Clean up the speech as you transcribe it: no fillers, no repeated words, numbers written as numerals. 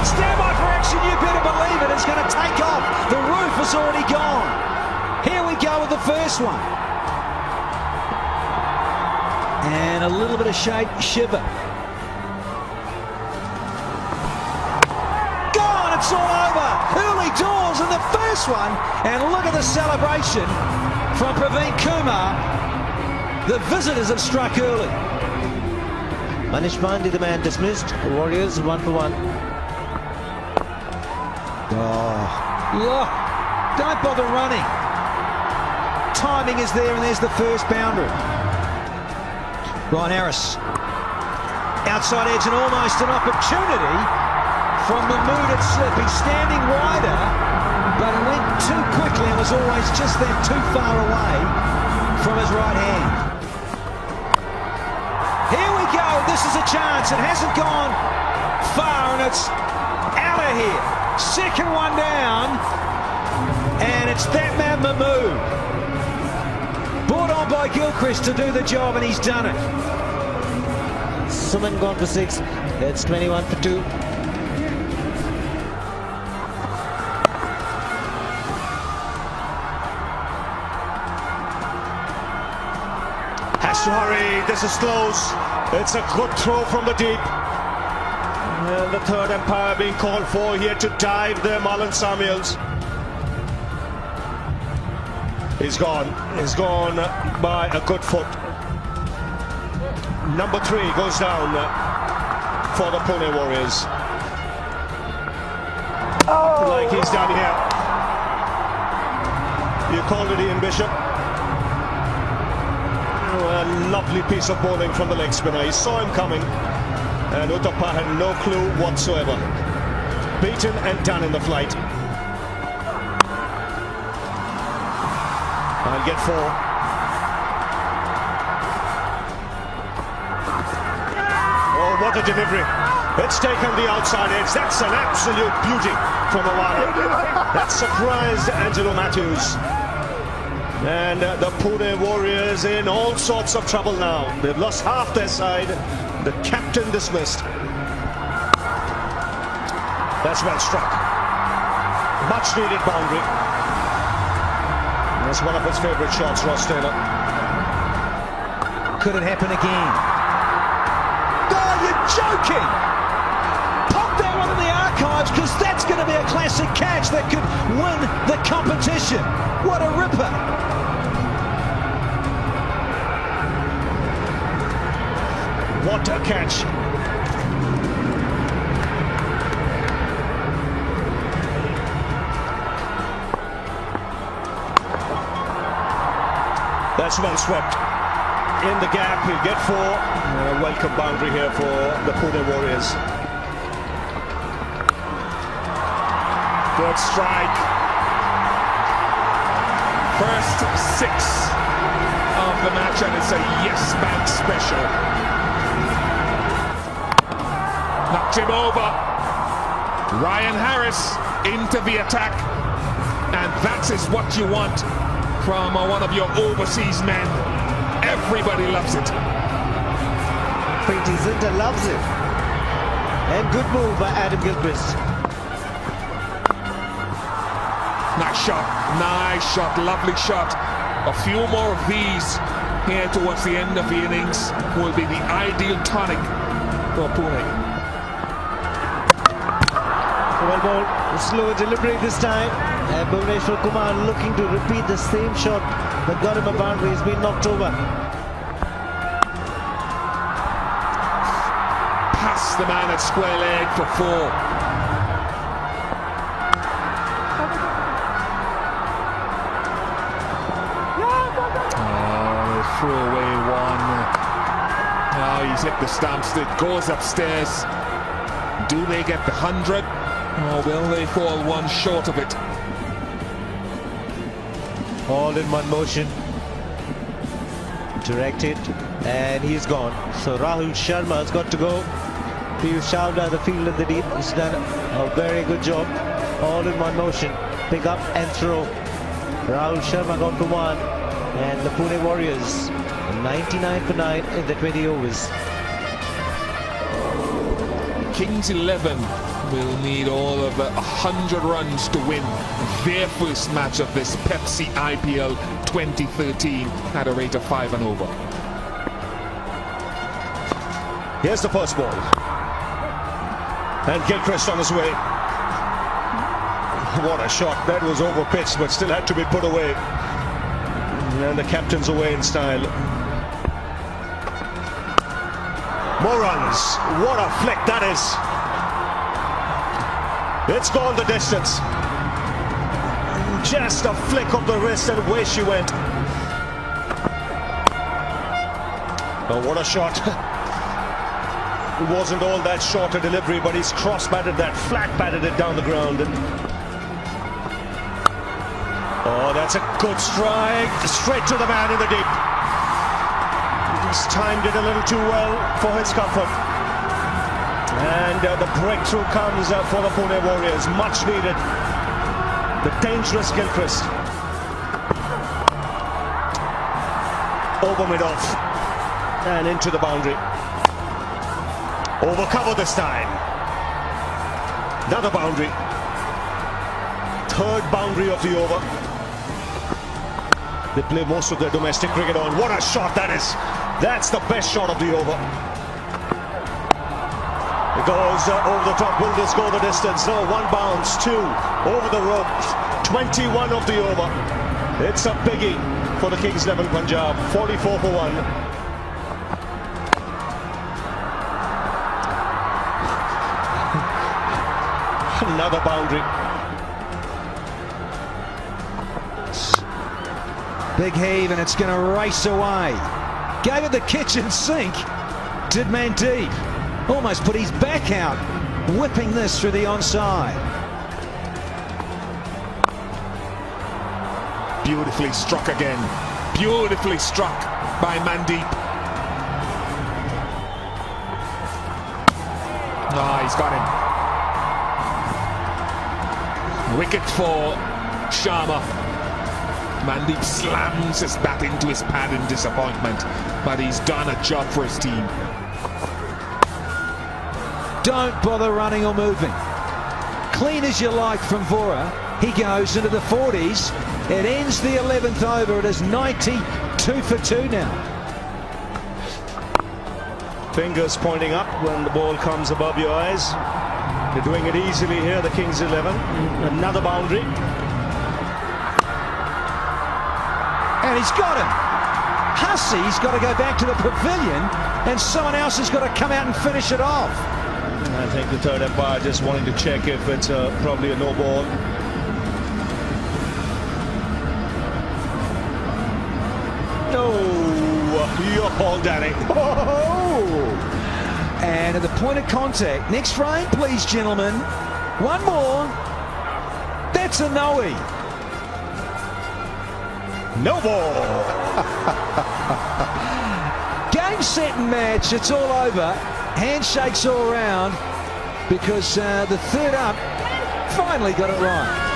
stand by for action, you better believe it. It's going to take off. The roof is already gone. Here we go with the first one. And a little bit of shiver. Gone, it's all over. Early doors in the first one. And look at the celebration from Praveen Kumar. The visitors have struck early. Manish Pandey, the man dismissed. Warriors 1 for 1. Look, don't bother running. Timing is there, and there's the first boundary. Ryan Harris, outside edge, and almost an opportunity from Mahmood at slip. He's standing wider, but it went too quickly and was always just that too far away from his right hand. Here we go, this is a chance. It hasn't gone far, and it's out of here. Second one down, and it's that man Mahmood. Brought on by Gilchrist to do the job, and he's done it. Suman gone for 6. It's 21 for 2. Has to hurry. This is close. It's a good throw from the deep. And the third umpire being called for here to dive there, Marlon Samuels. He's gone by a good foot. Number 3 goes down for the Pune Warriors. Like he's done here. You called it, Ian Bishop. A lovely piece of bowling from the leg spinner. He saw him coming, and Uthappa had no clue whatsoever. Beaten and done in the flight. I'll get 4. Oh, what a delivery. It's taken the outside edge. That's an absolute beauty from Awara. That surprised Angelo Matthews. And the Pune Warriors in all sorts of trouble now. They've lost half their side. The captain dismissed. That's well struck. Much needed boundary. That's one of his favourite shots, Ross Taylor. Could it happen again? Oh, you're joking! Pop that one in the archives, because that's going to be a classic catch that could win the competition. What a ripper! What a catch. That's well swept. In the gap, he'll get 4. A welcome boundary here for the Pune Warriors. Good strike. First 6 of the match, and it's a yes bank special. Knocked him over. Ryan Harris into the attack, and that is what you want from one of your overseas men. Everybody loves it. Preeti Zinta loves it. And good move by Adam Gilchrist. Nice shot, lovely shot. A few more of these here towards the end of the innings will be the ideal tonic for Pune. Well ball, slow delivery this time. And Bhuvneshwar Kumar looking to repeat the same shot that got him a boundary. He's been knocked over. Pass the man at square leg for 4. Oh, threw away 1. Now he's hit the stumps. It goes upstairs. Do they get the 100? Or will they fall 1 short of it? All in one motion. Directed, and he's gone. So Rahul Sharma has got to go. Piyush Chawla, the field in the deep, has done a very good job. All in one motion. Pick up and throw. Rahul Sharma gone for 1. And the Pune Warriors 99 for 9 in the 20 overs. Kings 11 will need all of 100 runs to win their first match of this Pepsi IPL 2013 at a rate of 5 and over. Here's the first ball. And Gilchrist on his way. What a shot. That was over pitched, but still had to be put away. And the captain's away in style. More runs. What a flick that is. It's gone the distance. Just a flick of the wrist and away she went. Oh, what a shot. It wasn't all that short a delivery, but he's cross-batted that, flat-batted it down the ground. Oh, that's a good strike. Straight to the man in the deep. He's timed it a little too well for his comfort. And the breakthrough comes for the Pune Warriors. Much needed. The dangerous Gilchrist. Over mid-off. And into the boundary. Over cover this time. Another boundary. Third boundary of the over. They play most of their domestic cricket on. What a shot that is. That's the best shot of the over. It goes over the top. Will this go the distance? No, one bounce, two over the rope. 21 of the over. It's a biggie for the Kings 11 Punjab. 44 for 1. Another boundary. Big heave, and it's going to race away. Gave it the kitchen sink. Did Mandeep. Almost put his back out, whipping this through the onside. Beautifully struck again. Beautifully struck by Mandeep. Ah, he's got him. Wicket for Sharma. Mandeep slams his bat into his pad in disappointment, but he's done a job for his team. Don't bother running or moving. Clean as you like from Vora. He goes into the 40s. It ends the 11th over. It is 92 for 2 now. Fingers pointing up when the ball comes above your eyes. They're doing it easily here, the Kings 11. Another boundary. And he's got him. Hussey's got to go back to the pavilion, and someone else has got to come out and finish it off. I think the third umpire just wanting to check if it's probably a no ball. No, you're all Danny. Oh! And at the point of contact, next frame, please, gentlemen. One more. That's a no-y. No ball. Game, set and match. It's all over. Handshakes all around because the third up finally got it right.